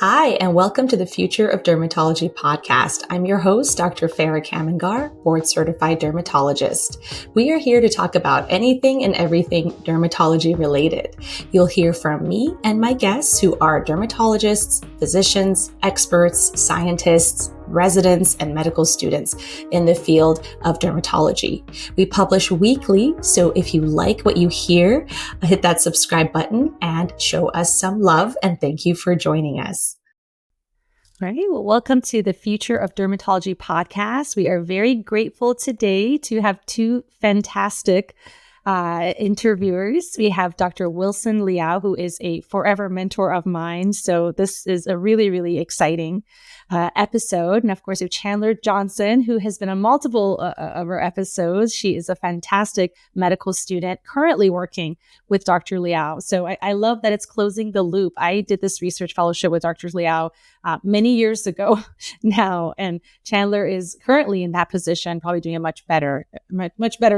Hi, and welcome to the Future of Dermatology podcast. I'm your host, Dr. Farah Kamangar, board certified dermatologist. We are here to talk about anything and everything dermatology related. You'll hear from me and my guests who are dermatologists, physicians, experts, scientists, residents, and medical students in the field of dermatology. We publish weekly, so if you like what you hear, hit that subscribe button and show us some love, and thank you for joining us. All right. Well, welcome to the Future of Dermatology podcast. We are very grateful today to have two fantastic interviewers. We have Dr. Wilson Liao, who is a forever mentor of mine. So this is a really, really exciting episode. And of course, we have Chandler Johnson, who has been on multiple of our episodes. She is a fantastic medical student currently working with Dr. Liao. So I love that it's closing the loop. I did this research fellowship with Dr. Liao many years ago now, and Chandler is currently in that position, probably doing a much better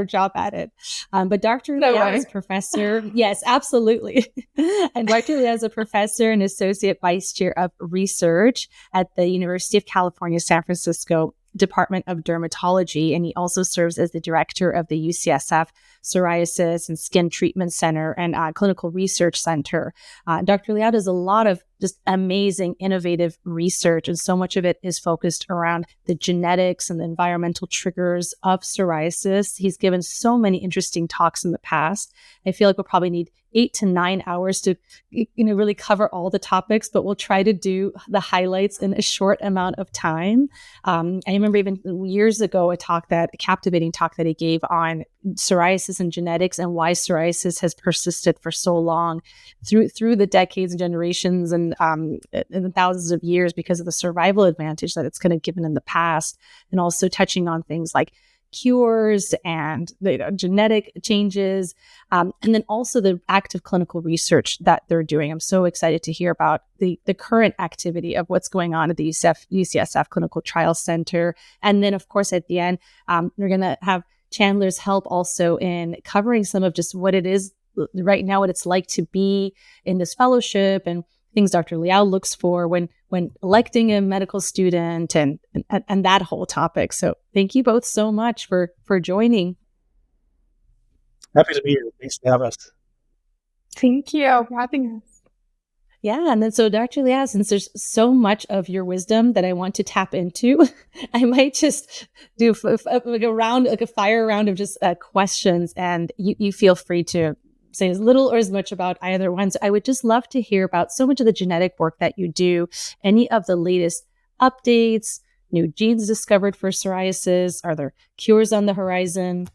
job at it. But Dr. Liao is a professor. Yes, absolutely. And Dr. Liao is a professor and associate vice chair of research at the University of California, San Francisco Department of Dermatology. And he also serves as the director of the UCSF Psoriasis and Skin Treatment Center and Clinical Research Center. Dr. Liao does a lot of just amazing, innovative research, and so much of it is focused around the genetics and the environmental triggers of psoriasis. He's given so many interesting talks in the past. I feel like we'll probably need 8 to 9 hours to, really cover all the topics, but we'll try to do the highlights in a short amount of time. I remember even years ago, a captivating talk that he gave on psoriasis and genetics and why psoriasis has persisted for so long through the decades and generations and the thousands of years because of the survival advantage that it's kind of given in the past, and also touching on things like cures and genetic changes, and then also the active clinical research that they're doing. I'm so excited to hear about the current activity of what's going on at the UCSF Clinical Trial Center. And then, of course, at the end, we're going to have Chandler's help also in covering some of just what it is right now, what it's like to be in this fellowship and things Dr. Liao looks for when electing a medical student and that whole topic. So thank you both so much for joining. Happy to be here. Thanks for having us. Thank you for having us. Yeah. And then so Dr. Liao, since there's so much of your wisdom that I want to tap into, I might just do a fire round of just questions, and you feel free to say as little or as much about either one. So I would just love to hear about so much of the genetic work that you do, any of the latest updates, new genes discovered for psoriasis. Are there cures on the horizon?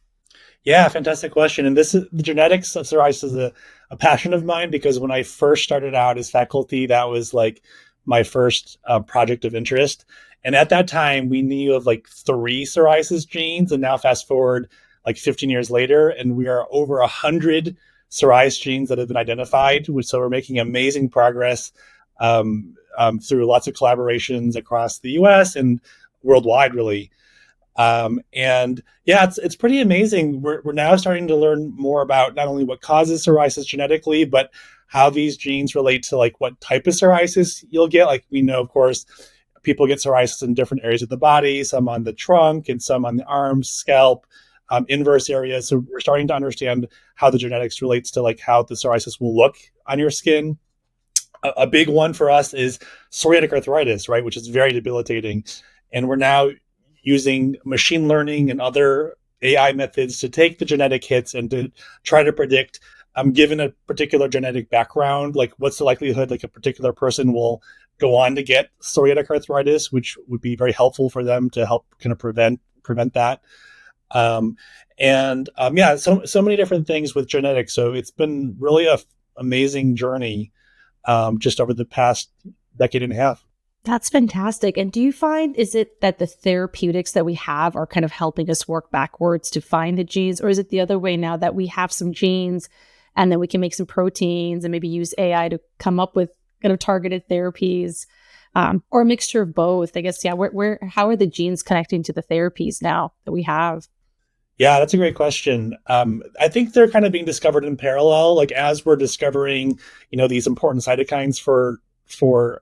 Yeah, fantastic question. And the genetics of psoriasis is a passion of mine, because when I first started out as faculty, that was like my first project of interest. And at that time, we knew of like 3 psoriasis genes. And now fast forward like 15 years later, and we are over 100 psoriasis genes that have been identified. So we're making amazing progress through lots of collaborations across the US and worldwide, really. And yeah, it's pretty amazing. We're now starting to learn more about not only what causes psoriasis genetically, but how these genes relate to like what type of psoriasis you'll get. Like we know, of course, people get psoriasis in different areas of the body, some on the trunk and some on the arms, scalp, inverse areas. So we're starting to understand how the genetics relates to like how the psoriasis will look on your skin. A big one for us is psoriatic arthritis, right, which is very debilitating. And we're now using machine learning and other AI methods to take the genetic hits and to try to predict, given a particular genetic background, like what's the likelihood like a particular person will go on to get psoriatic arthritis, which would be very helpful for them to help kind of prevent that. So many different things with genetics. So it's been really a amazing journey just over the past decade and a half. That's fantastic. And do you find, is it that the therapeutics that we have are kind of helping us work backwards to find the genes? Or is it the other way now that we have some genes and then we can make some proteins and maybe use AI to come up with kind of targeted therapies, or a mixture of both? I guess, yeah, how are the genes connecting to the therapies now that we have? Yeah, that's a great question. I think they're kind of being discovered in parallel, like as we're discovering, these important cytokines for for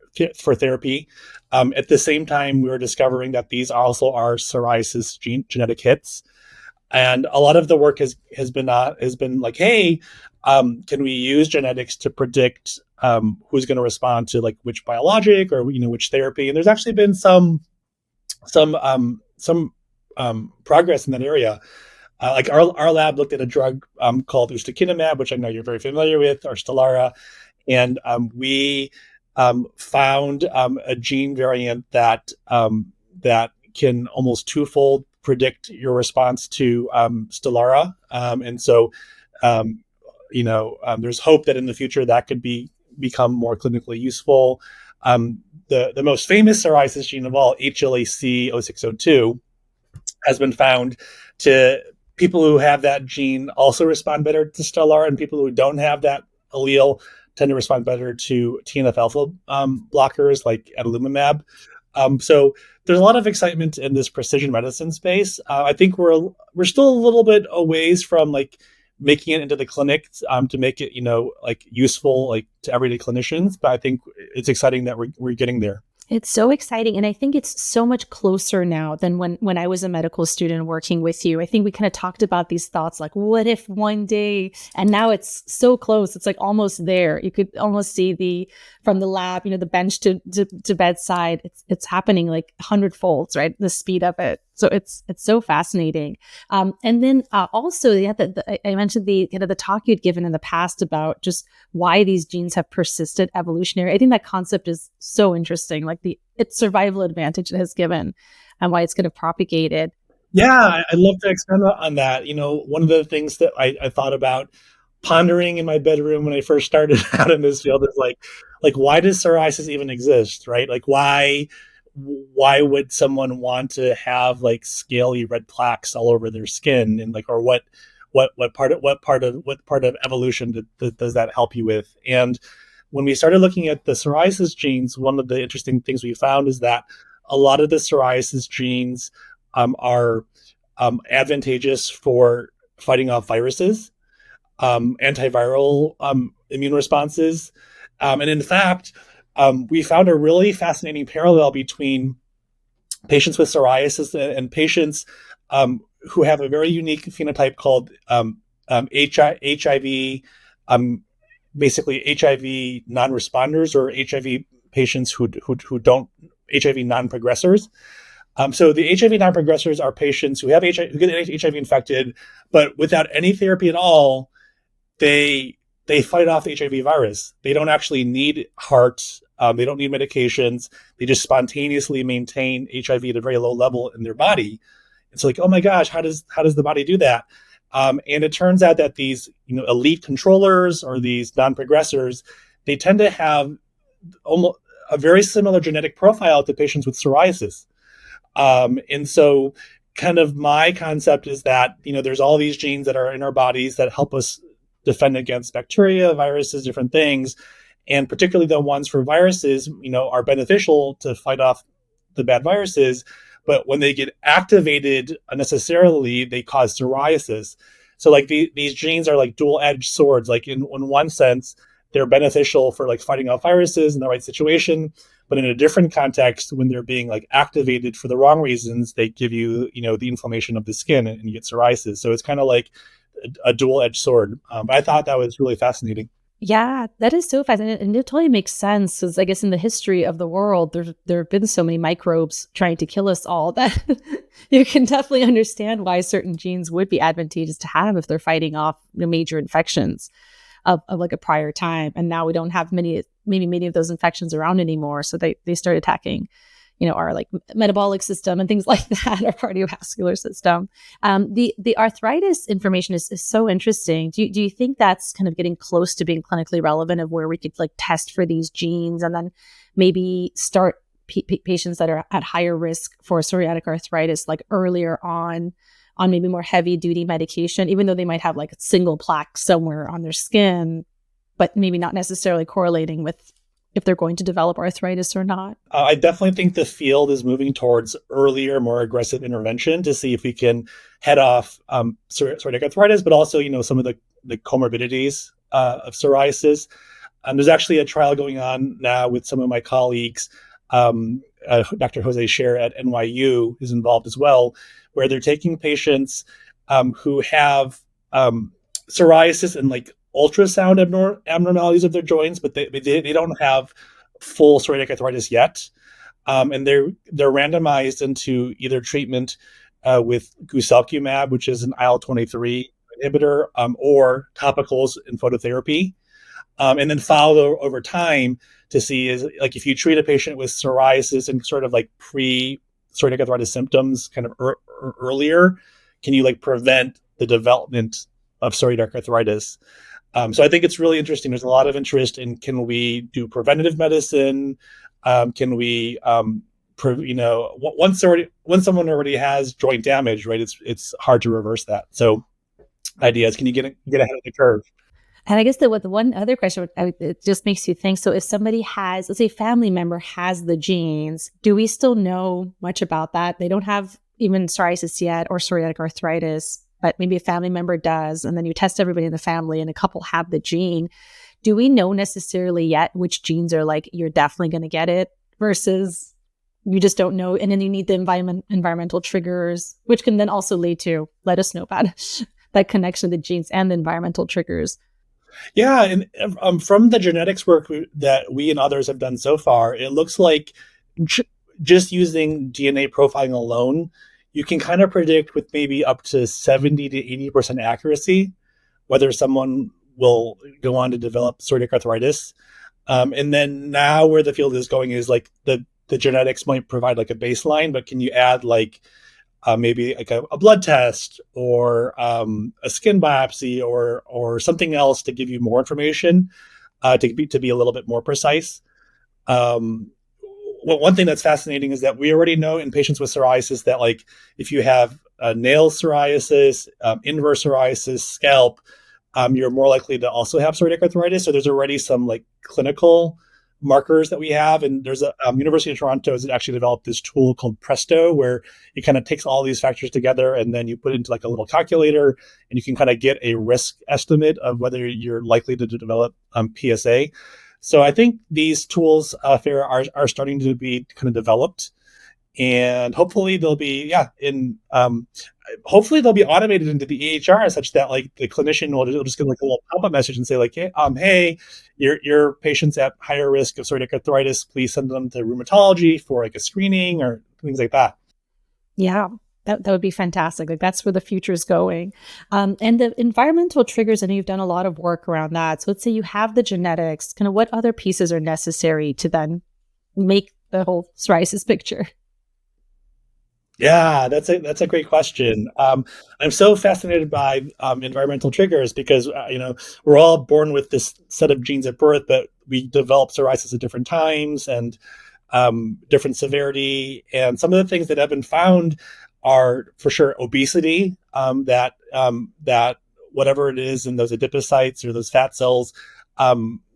therapy. At the same time, we were discovering that these also are psoriasis genetic hits. And a lot of the work has been like, hey, can we use genetics to predict who's going to respond to like which biologic or which therapy? And there's actually been some progress in that area. Like our lab looked at a drug called ustekinumab, which I know you're very familiar with, or Stelara, and we found a gene variant that can almost twofold predict your response to Stelara, and so there's hope that in the future that could become more clinically useful. The most famous psoriasis gene of all, HLA-C0602, has been found to people who have that gene also respond better to Stelara, and people who don't have that allele tend to respond better to TNF alpha blockers like adalimumab. So there's a lot of excitement in this precision medicine space. I think we're still a little bit a ways from like making it into the clinic to make it like useful like to everyday clinicians. But I think it's exciting that we're getting there. It's so exciting. And I think it's so much closer now than when I was a medical student working with you. I think we kind of talked about these thoughts like, what if one day, and now it's so close. It's like almost there. You could almost see from the lab, the bench to bedside. It's happening like 100-folds, right? The speed of it. So it's so fascinating. And then also, I mentioned the talk you'd given in the past about just why these genes have persisted evolutionary. I think that concept is so interesting, like its survival advantage it has given and why it's kind of propagated. Yeah, I'd love to expand on that. One of the things that I thought about pondering in my bedroom when I first started out in this field is like why does psoriasis even exist, right? Like why would someone want to have like scaly red plaques all over their skin, and like, or what part of evolution does that help you with? And when we started looking at the psoriasis genes, one of the interesting things we found is that a lot of the psoriasis genes are advantageous for fighting off viruses, antiviral immune responses, and in fact, we found a really fascinating parallel between patients with psoriasis and patients who have a very unique phenotype called HIV, basically HIV non-responders, or HIV patients who don't, HIV non-progressors. So the HIV non-progressors are patients who have who get HIV infected, but without any therapy at all, they fight off the HIV virus. They don't actually need heart. They don't need medications. They just spontaneously maintain HIV at a very low level in their body. It's like, oh my gosh, how does the body do that? And it turns out that these elite controllers, or these non-progressors, they tend to have almost a very similar genetic profile to patients with psoriasis. And so kind of my concept is that, there's all these genes that are in our bodies that help us defend against bacteria, viruses, different things. And particularly the ones for viruses, are beneficial to fight off the bad viruses. But when they get activated unnecessarily, they cause psoriasis. So like these genes are like dual-edged swords. Like in one sense, they're beneficial for like fighting off viruses in the right situation. But in a different context, when they're being like activated for the wrong reasons, they give you, the inflammation of the skin, and you get psoriasis. So it's kind of like a dual-edged sword. But I thought that was really fascinating. Yeah, that is so fascinating. And it totally makes sense, because I guess in the history of the world, there have been so many microbes trying to kill us all that you can definitely understand why certain genes would be advantageous to have if they're fighting off major infections of like a prior time. And now we don't have many of those infections around anymore. So they start attacking our like metabolic system and things like that, our cardiovascular system. The arthritis information is so interesting. Do you think that's kind of getting close to being clinically relevant, of where we could like test for these genes and then maybe start patients that are at higher risk for psoriatic arthritis like earlier on maybe more heavy duty medication, even though they might have like a single plaque somewhere on their skin, but maybe not necessarily correlating with if they're going to develop arthritis or not? I definitely think the field is moving towards earlier, more aggressive intervention to see if we can head off psoriatic arthritis, but also, some of the comorbidities of psoriasis. There's actually a trial going on now with some of my colleagues. Dr. Jose Scher at NYU is involved as well, where they're taking patients who have psoriasis and like ultrasound abnormalities of their joints, but they don't have full psoriatic arthritis yet. And they're randomized into either treatment with guselkumab, which is an IL-23 inhibitor, or topicals and phototherapy, and then follow over time to see is like if you treat a patient with psoriasis and sort of like pre-psoriatic arthritis symptoms kind of earlier, can you like prevent the development of psoriatic arthritis? So I think it's really interesting. There's a lot of interest in can we do preventative medicine? Can we, once someone already has joint damage, right? It's hard to reverse that. So, idea is, can you get ahead of the curve? And I guess the one other question, it just makes you think. So if somebody has, let's say, family member has the genes, do we still know much about that? They don't have even psoriasis yet or psoriatic arthritis, but maybe a family member does, and then you test everybody in the family and a couple have the gene. Do we know necessarily yet which genes are like, you're definitely going to get it versus you just don't know? And then you need the environmental triggers, which can then also lead to, let us know about that connection of the genes and the environmental triggers. Yeah. And from the genetics work that we and others have done so far, it looks like just using DNA profiling alone, you can kind of predict with maybe up to 70 to 80% accuracy whether someone will go on to develop psoriatic arthritis. And then now where the field is going is like the genetics might provide like a baseline, but can you add like maybe like a blood test or a skin biopsy or something else to give you more information to be a little bit more precise. One thing that's fascinating is that we already know in patients with psoriasis that like if you have nail psoriasis, inverse psoriasis, scalp, you're more likely to also have psoriatic arthritis. So there's already some like clinical markers that we have. And there's a University of Toronto has actually developed this tool called Presto, where it kind of takes all these factors together and then you put it into like a little calculator and you can kind of get a risk estimate of whether you're likely to develop PSA. So I think these tools are starting to be kind of developed, and hopefully they'll be hopefully they'll be automated into the EHR such that like the clinician will just get like a little pop-up message and say like, hey, your patient's at higher risk of psoriatic arthritis, please send them to rheumatology for like a screening or things like that. Yeah, that would be fantastic. Like that's where the future is going. And the environmental triggers, I know you've done a lot of work around that. So let's say you have the genetics, kind of what other pieces are necessary to then make the whole psoriasis picture? Yeah, that's a great question. I'm so fascinated by environmental triggers because we're all born with this set of genes at birth, but we develop psoriasis at different times and different severity. And some of the things that have been found are for sure obesity. That whatever it is in those adipocytes or those fat cells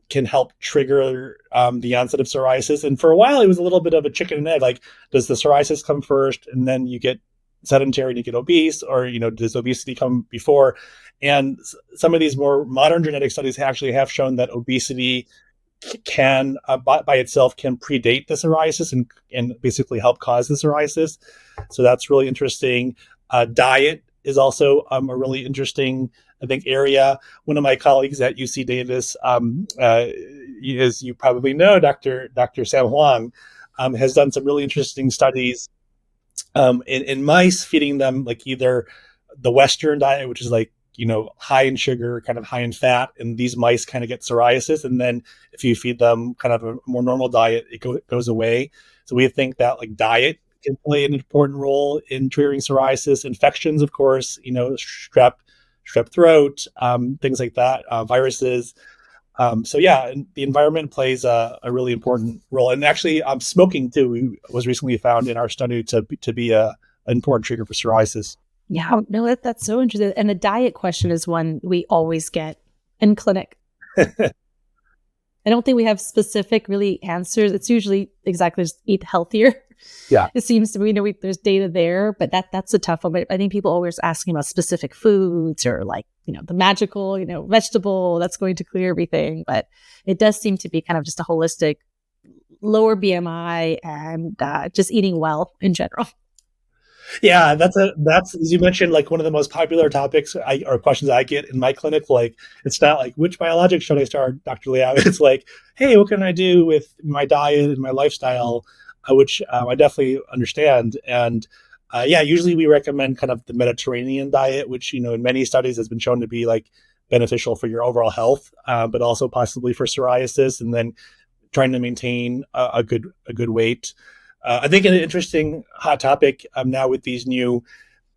can help trigger the onset of psoriasis. And for a while, it was a little bit of a chicken and egg. Like, does the psoriasis come first and then you get sedentary and you get obese, or, does obesity come before? And some of these more modern genetic studies actually have shown that obesity can, by itself, can predate the psoriasis and basically help cause the psoriasis. So that's really interesting. Diet is also a really interesting, I think, area. One of my colleagues at UC Davis, as you probably know, Dr. Sam Huang, has done some really interesting studies in mice, feeding them like either the Western diet, which is like, high in sugar, kind of high in fat, and these mice kind of get psoriasis. And then if you feed them kind of a more normal diet, it goes away. So we think that like diet can play an important role in triggering psoriasis. Infections, of course, strep throat, things like that, viruses. So yeah, the environment plays a really important role. And actually, smoking too was recently found in our study to be an important trigger for psoriasis. Yeah, no, that's so interesting. And the diet question is one we always get in clinic. I don't think we have specific really answers. It's usually exactly just eat healthier. Yeah. It seems to me, there's data there, but that's a tough one. But I think people always asking about specific foods or like, the magical, vegetable that's going to clear everything. But it does seem to be kind of just a holistic lower BMI and just eating well in general. Yeah, that's as you mentioned, like one of the most popular topics or questions I get in my clinic. Like, it's not like which biologic should I start, Dr. Liao. It's like, hey, what can I do with my diet and my lifestyle, which I definitely understand. And yeah, usually we recommend kind of the Mediterranean diet, which in many studies has been shown to be like beneficial for your overall health, but also possibly for psoriasis. And then trying to maintain a good weight. I think an interesting hot topic now with these new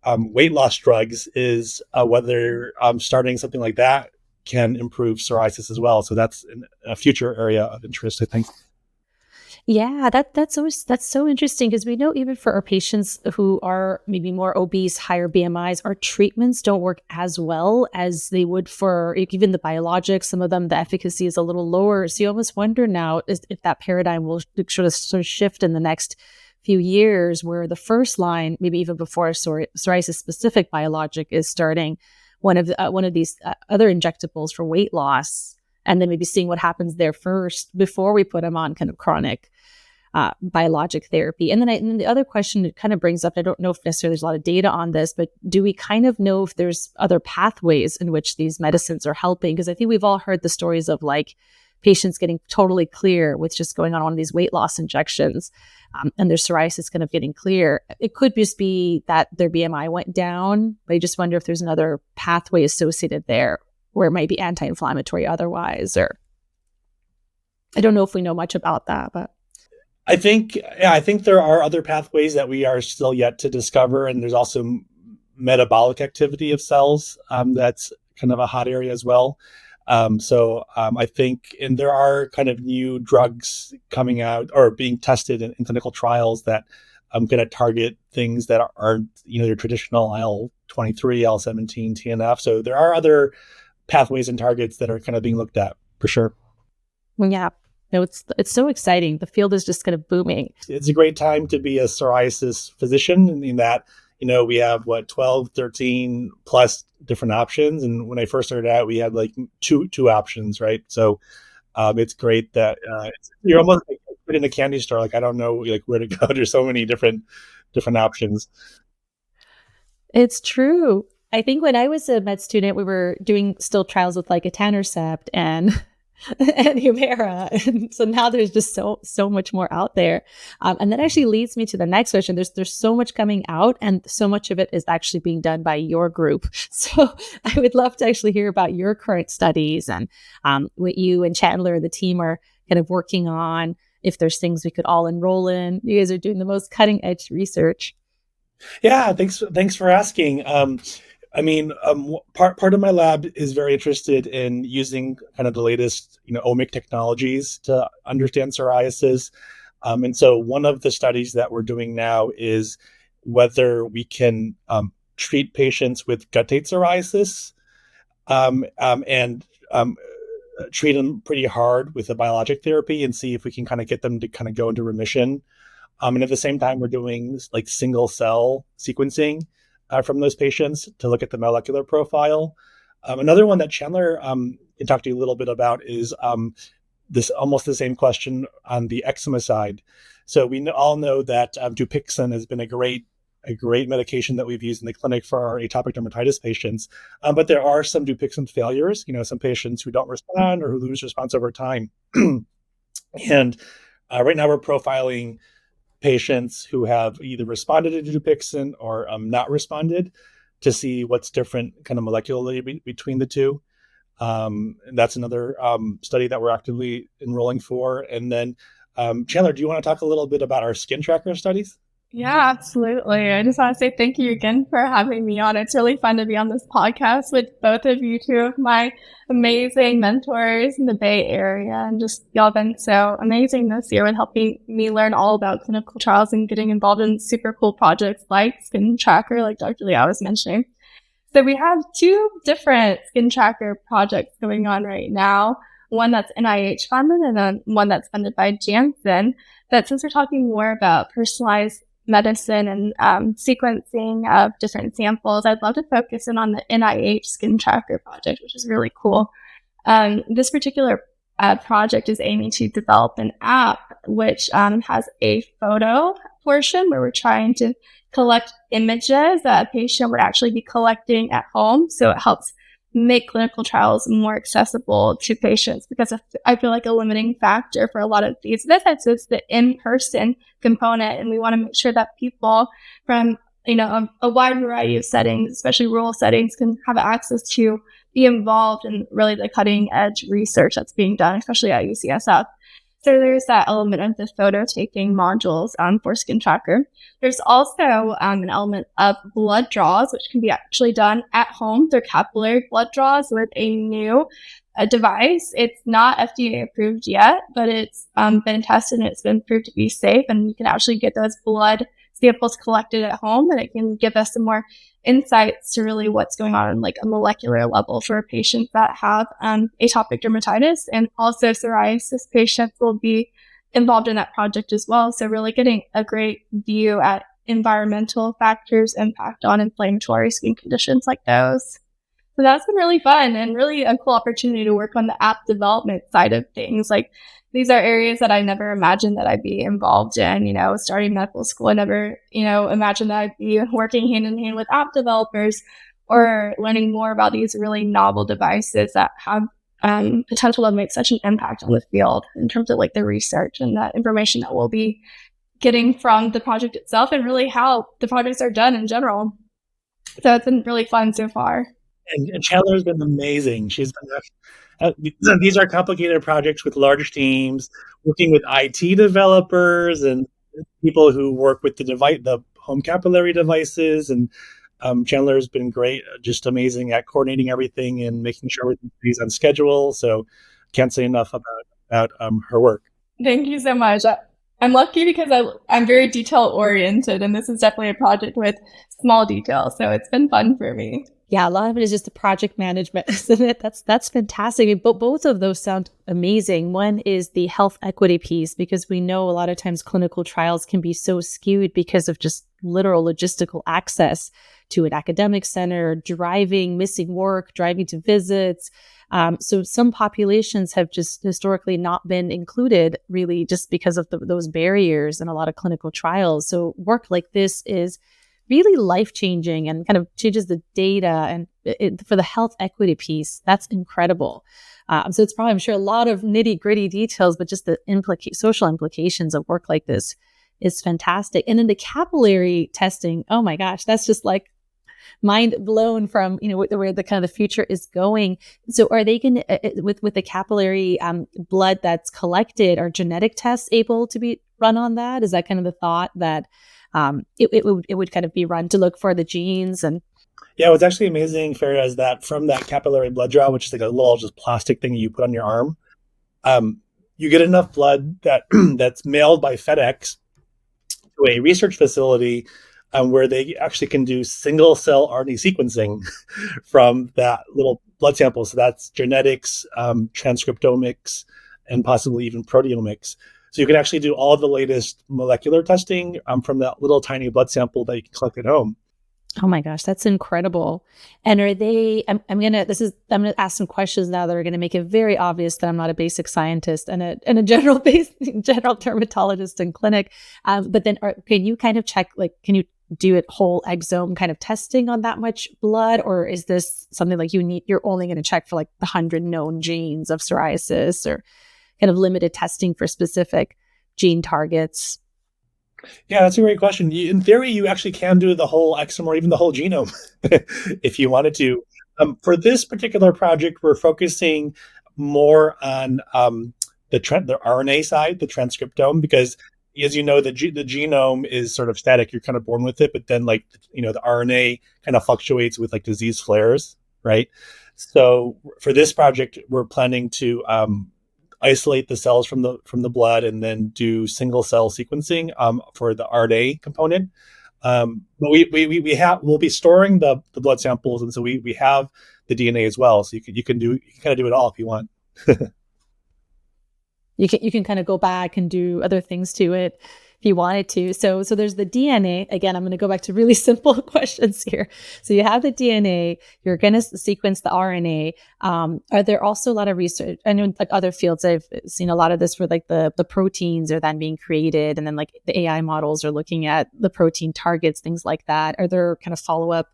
weight loss drugs is whether starting something like that can improve psoriasis as well. So that's a future area of interest, I think. Yeah, that's so interesting because we know even for our patients who are maybe more obese, higher BMIs, our treatments don't work as well as they would for even the biologics. Some of them, the efficacy is a little lower. So you almost wonder now if that paradigm will sort of shift in the next few years, where the first line, maybe even before a psoriasis specific biologic, is starting one of these other injectables for weight loss, and then maybe seeing what happens there first before we put them on kind of chronic biologic therapy. And then the other question it kind of brings up, I don't know if necessarily there's a lot of data on this, but do we kind of know if there's other pathways in which these medicines are helping? Because I think we've all heard the stories of like patients getting totally clear with just going on one of these weight loss injections, and their psoriasis kind of getting clear. It could just be that their BMI went down, but I just wonder if there's another pathway associated there where it might be anti-inflammatory otherwise, or I don't know if we know much about that, but I think there are other pathways that we are still yet to discover, and there's also metabolic activity of cells that's kind of a hot area as well. So I think, and there are kind of new drugs coming out or being tested in clinical trials that I'm going to target things that aren't your traditional IL-23, IL-17, TNF. So there are other pathways and targets that are kind of being looked at for sure. Yeah. No, it's so exciting. The field is just kind of booming. It's a great time to be a psoriasis physician in that, we have 12, 13 plus different options. And when I first started out, we had like two options, right? So it's great that you're almost like in a candy store. Like, I don't know like where to go. There's so many different options. It's true. I think when I was a med student, we were doing still trials with like etanercept and Humira. And so now there's just so much more out there. And that actually leads me to the next question. There's so much coming out, and so much of it is actually being done by your group. So I would love to actually hear about your current studies and what you and Chandler, the team, are kind of working on, if there's things we could all enroll in. You guys are doing the most cutting edge research. Yeah, thanks for asking. Part of my lab is very interested in using kind of the latest, omic technologies to understand psoriasis. And so one of the studies that we're doing now is whether we can treat patients with guttate psoriasis and treat them pretty hard with a biologic therapy and see if we can kind of get them to kind of go into remission. And at the same time, we're doing like single cell sequencing from those patients to look at the molecular profile. Another one that Chandler can talk to you a little bit about is this almost the same question on the eczema side. So we all know that Dupixent has been a great medication that we've used in the clinic for our atopic dermatitis patients. But there are some Dupixent failures, some patients who don't respond or who lose response over time. And right now we're profiling patients who have either responded to Dupixent or not responded to see what's different kind of molecularly between the two. And that's another study that we're actively enrolling for. And then Chandler, do you want to talk a little bit about our skin tracker studies? Yeah, absolutely. I just want to say thank you again for having me on. It's really fun to be on this podcast with both of you, two of my amazing mentors in the Bay Area. And just y'all been so amazing this year with helping me learn all about clinical trials and getting involved in super cool projects like Skin Tracker, like Dr. Liao was mentioning. So we have two different Skin Tracker projects going on right now. One that's NIH funded and then one that's funded by Janssen. But since we're talking more about personalized medicine and sequencing of different samples, I'd love to focus in on the NIH Skin Tracker project, which is really cool. This particular project is aiming to develop an app which has a photo portion where we're trying to collect images that a patient would actually be collecting at home. So it helps make clinical trials more accessible to patients, because I feel like a limiting factor for a lot of these visits is the in-person component. And we want to make sure that people from a wide variety of settings, especially rural settings, can have access to be involved in really the cutting edge research that's being done, especially at UCSF. So there's that element of the photo taking modules for Skin Tracker. There's also an element of blood draws, which can be actually done at home. They're capillary blood draws with a new device. It's not FDA approved yet, but it's been tested and it's been proved to be safe. And you can actually get those blood samples collected at home, and it can give us some more insights to really what's going on like a molecular level for patients that have atopic dermatitis, and also psoriasis patients will be involved in that project as well. So really getting a great view at environmental factors impact on inflammatory skin conditions like those. So that's been really fun and really a cool opportunity to work on the app development side of things. Like, these are areas that I never imagined that I'd be involved in. Starting medical school, I never, imagined that I'd be working hand in hand with app developers or learning more about these really novel devices that have potential to make such an impact on the field in terms of like the research and that information that we'll be getting from the project itself and really how the projects are done in general. So it's been really fun so far. And Chandler's been amazing. She's been these are complicated projects with large teams, working with IT developers and people who work with the home capillary devices. And Chandler's been great, just amazing at coordinating everything and making sure everything's on schedule. So can't say enough about her work. Thank you so much. I'm lucky because I'm very detail oriented, and this is definitely a project with small details. So it's been fun for me. Yeah, a lot of it is just the project management, isn't it? That's fantastic. I mean, both of those sound amazing. One is the health equity piece, because we know a lot of times clinical trials can be so skewed because of just literal logistical access to an academic center, driving, missing work, driving to visits. So some populations have just historically not been included, really, just because of those barriers in a lot of clinical trials. So work like this is really life-changing and kind of changes the data. And for the health equity piece, that's incredible. So it's probably, I'm sure, a lot of nitty-gritty details, but just the social implications of work like this is fantastic. And then the capillary testing, oh my gosh, that's just like mind blown from, where the kind of the future is going. So are they going to, with the capillary blood that's collected, are genetic tests able to be run on that? Is that kind of the thought that it would kind of be run to look for the genes? And yeah, what's actually amazing, Farah, is that from that capillary blood draw, which is like a little just plastic thing you put on your arm, you get enough blood that that's mailed by FedEx to a research facility where they actually can do single cell RNA sequencing from that little blood sample. So that's genetics, transcriptomics, and possibly even proteomics. So you can actually do all the latest molecular testing from that little tiny blood sample that you can collect at home. Oh my gosh, that's incredible. And are they, I'm going to ask some questions now that are going to make it very obvious that I'm not a basic scientist and a general dermatologist in clinic. But then can you kind of check, like, can you do it whole exome kind of testing on that much blood? Or is this something like you're only going to check for like the 100 known genes of psoriasis, or kind of limited testing for specific gene targets? Yeah, that's a great question. In theory, you actually can do the whole exome or even the whole genome if you wanted to. For this particular project, we're focusing more on the RNA side, the transcriptome, because as you know, the genome is sort of static. You're kind of born with it, but then the RNA kind of fluctuates with like disease flares, right? So for this project, we're planning to isolate the cells from the blood and then do single cell sequencing for the RNA component. But we'll be storing the blood samples, and so we have the DNA as well. So you can kind of do it all if you want. you can kind of go back and do other things to it if you wanted to. So there's the DNA. Again, I'm going to go back to really simple questions here. So you have the DNA, you're going to sequence the RNA. Are there also a lot of research? I know like other fields, I've seen a lot of this where like the proteins are then being created, and then like the AI models are looking at the protein targets, things like that. Are there kind of follow-up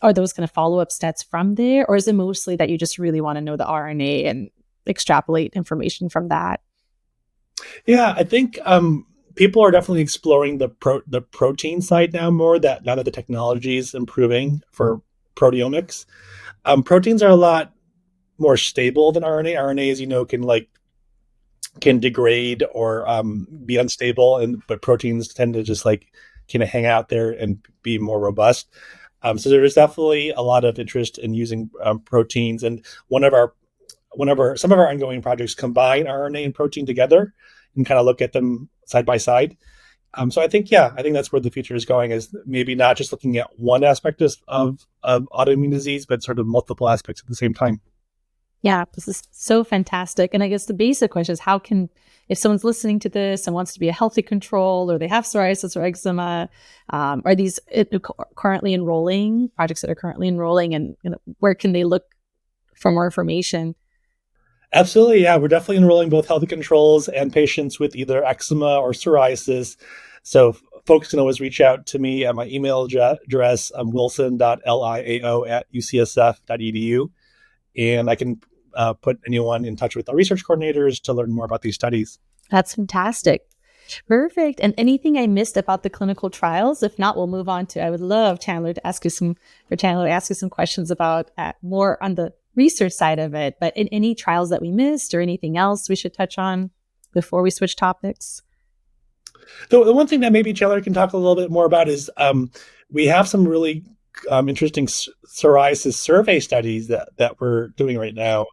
are those kind of follow-up stats from there, or is it mostly that you just really want to know the RNA and extrapolate information from that? Yeah, I think people are definitely exploring the protein side now more. That now that the technology is improving for proteomics, proteins are a lot more stable than RNA. RNA, as you know, can degrade or be unstable, and but proteins tend to just like kind of hang out there and be more robust. So there is definitely a lot of interest in using proteins, and some of our ongoing projects combine RNA and protein together and kind of look at them side by side. So I think that's where the future is going, is maybe not just looking at one aspect of autoimmune disease, but sort of multiple aspects at the same time. Yeah, this is so fantastic. And I guess the basic question is if someone's listening to this and wants to be a healthy control, or they have psoriasis or eczema, are these currently enrolling, projects that are currently enrolling, and where can they look for more information? Absolutely, yeah. We're definitely enrolling both healthy controls and patients with either eczema or psoriasis. So folks can always reach out to me at my email address, wilson.liao@ucsf.edu. And I can put anyone in touch with our research coordinators to learn more about these studies. That's fantastic. Perfect. And anything I missed about the clinical trials? If not, we'll move on to, I would love Chandler to ask you some questions about more on the research side of it. But in any trials that we missed or anything else we should touch on before we switch topics? The one thing that maybe Chandler can talk a little bit more about is we have some really interesting psoriasis survey studies that we're doing right now.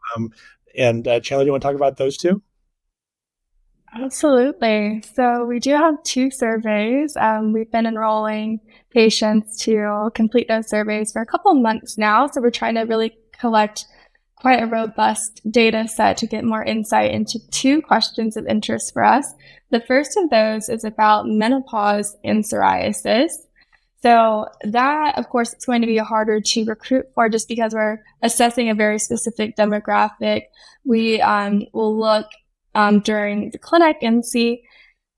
And Chandler, do you want to talk about those too? Absolutely. So we do have 2 surveys. We've been enrolling patients to complete those surveys for a couple of months now. So we're trying to really collect quite a robust data set to get more insight into 2 questions of interest for us. The first of those is about menopause in psoriasis. So that, of course, it's going to be harder to recruit for just because we're assessing a very specific demographic. We will look during the clinic and see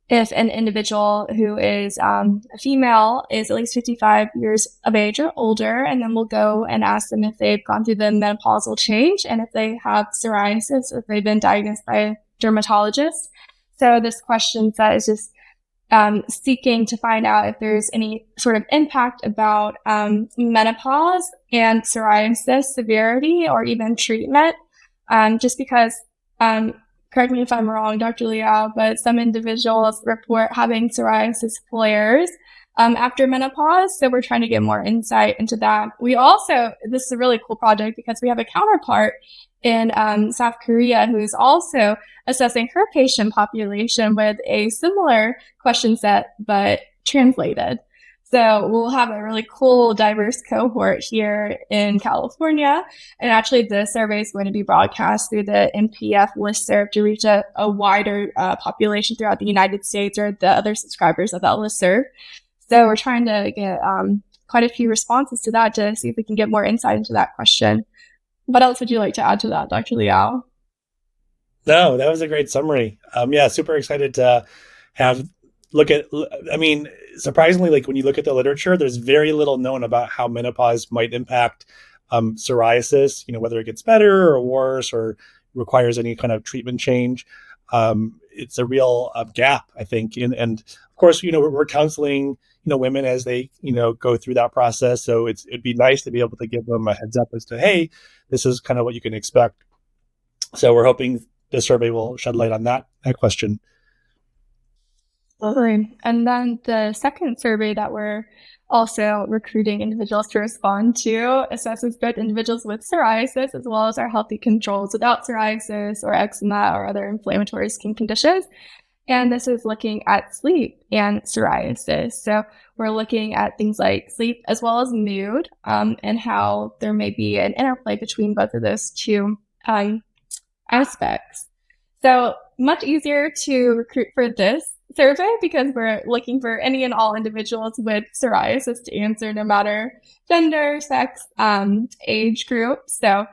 if an individual who is a female is at least 55 years of age or older, and then we'll go and ask them if they've gone through the menopausal change and if they have psoriasis, if they've been diagnosed by a dermatologist. So this question set is just seeking to find out if there's any sort of impact about menopause and psoriasis severity or even treatment, just because correct me if I'm wrong, Dr. Liao, but some individuals report having psoriasis flares after menopause. So we're trying to get more insight into that. We also, this is a really cool project because we have a counterpart in South Korea who is also assessing her patient population with a similar question set, but translated. So we'll have a really cool, diverse cohort here in California. And actually, the survey is going to be broadcast through the MPF listserv to reach a wider population throughout the United States, or the other subscribers of that listserv. So we're trying to get quite a few responses to that to see if we can get more insight into that question. What else would you like to add to that, Dr. Liao? No, that was a great summary. Super excited to surprisingly, like when you look at the literature, there's very little known about how menopause might impact psoriasis, whether it gets better or worse or requires any kind of treatment change. It's a real gap, I think. And of course, we're counseling, women as they, go through that process. So it'd be nice to be able to give them a heads up as to, hey, this is kind of what you can expect. So we're hoping the survey will shed light on that question. Lovely. And then the second survey that we're also recruiting individuals to respond to assesses both individuals with psoriasis as well as our healthy controls without psoriasis or eczema or other inflammatory skin conditions. And this is looking at sleep and psoriasis. So we're looking at things like sleep as well as mood, and how there may be an interplay between both of those 2 aspects. So much easier to recruit for this survey because we're looking for any and all individuals with psoriasis to answer, no matter gender, sex, age group. So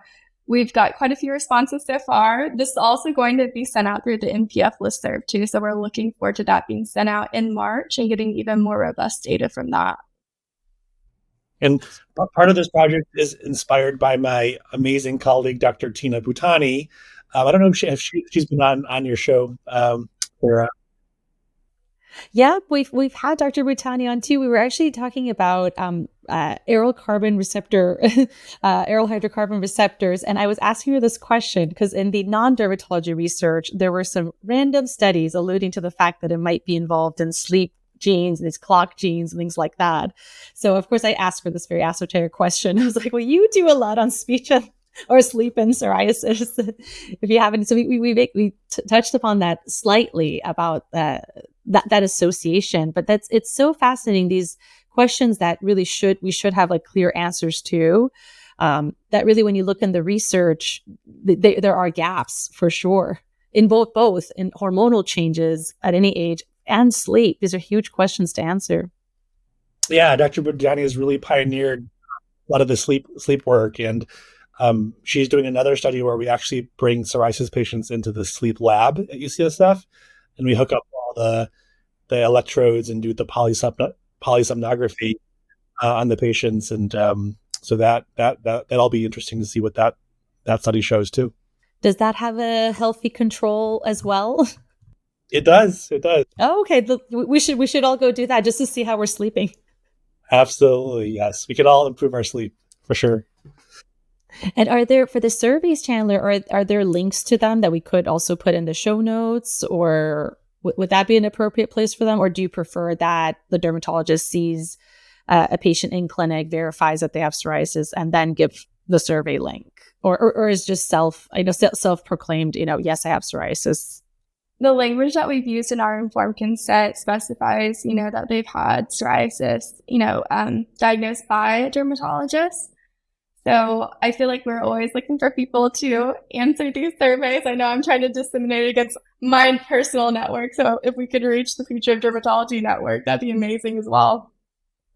we've got quite a few responses so far. This is also going to be sent out through the NPF listserv too. So we're looking forward to that being sent out in March and getting even more robust data from that. And part of this project is inspired by my amazing colleague, Dr. Tina Bhutani. I don't know if she's been on your show, Sarah. Yeah, we've had Dr. Bhutani on too. We were actually talking about aryl hydrocarbon receptors, and I was asking her this question because in the non-dermatology research, there were some random studies alluding to the fact that it might be involved in sleep genes and these clock genes and things like that. So of course I asked her this very esoteric question. I was like, well, you do a lot on speech or sleep and psoriasis if you haven't. So we touched upon that slightly about that association, but it's so fascinating, these questions that really we should have like clear answers to, that really when you look in the research, there are gaps for sure in both in hormonal changes at any age and sleep. These are huge questions to answer. Yeah, Dr. Bhutani has really pioneered a lot of the sleep work, and she's doing another study where we actually bring psoriasis patients into the sleep lab at UCSF, and we hook up all the electrodes and do the polysomnography on the patients, and so that'll be interesting to see what that study shows too. Does that have a healthy control as well? It does. Oh, okay. We should all go do that just to see how we're sleeping. Absolutely, yes. We could all improve our sleep for sure. And are there, for the surveys, Chandler, are there links to them that we could also put in the show notes, or would that be an appropriate place for them? Or do you prefer that the dermatologist sees a patient in clinic, verifies that they have psoriasis, and then give the survey link? Or is just self-proclaimed, yes, I have psoriasis? The language that we've used in our informed consent specifies, that they've had psoriasis, diagnosed by a dermatologist. So I feel like we're always looking for people to answer these surveys. I know I'm trying to disseminate it against my personal network. So if we could reach the Future of Dermatology network, that'd be amazing as well.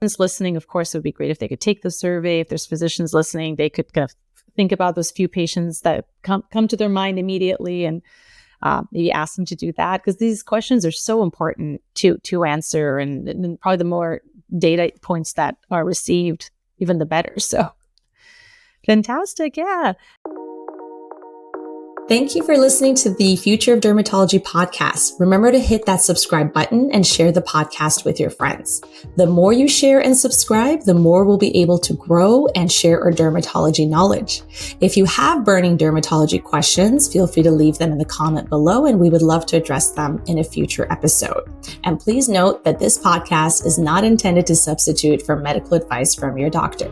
Listening, of course, it would be great if they could take the survey. If there's physicians listening, they could kind of think about those few patients that come to their mind immediately, and maybe ask them to do that, because these questions are so important to answer, and probably the more data points that are received, even the better. So fantastic. Yeah. Thank you for listening to the Future of Dermatology podcast. Remember to hit that subscribe button and share the podcast with your friends. The more you share and subscribe, the more we'll be able to grow and share our dermatology knowledge. If you have burning dermatology questions, feel free to leave them in the comment below, and we would love to address them in a future episode. And please note that this podcast is not intended to substitute for medical advice from your doctor.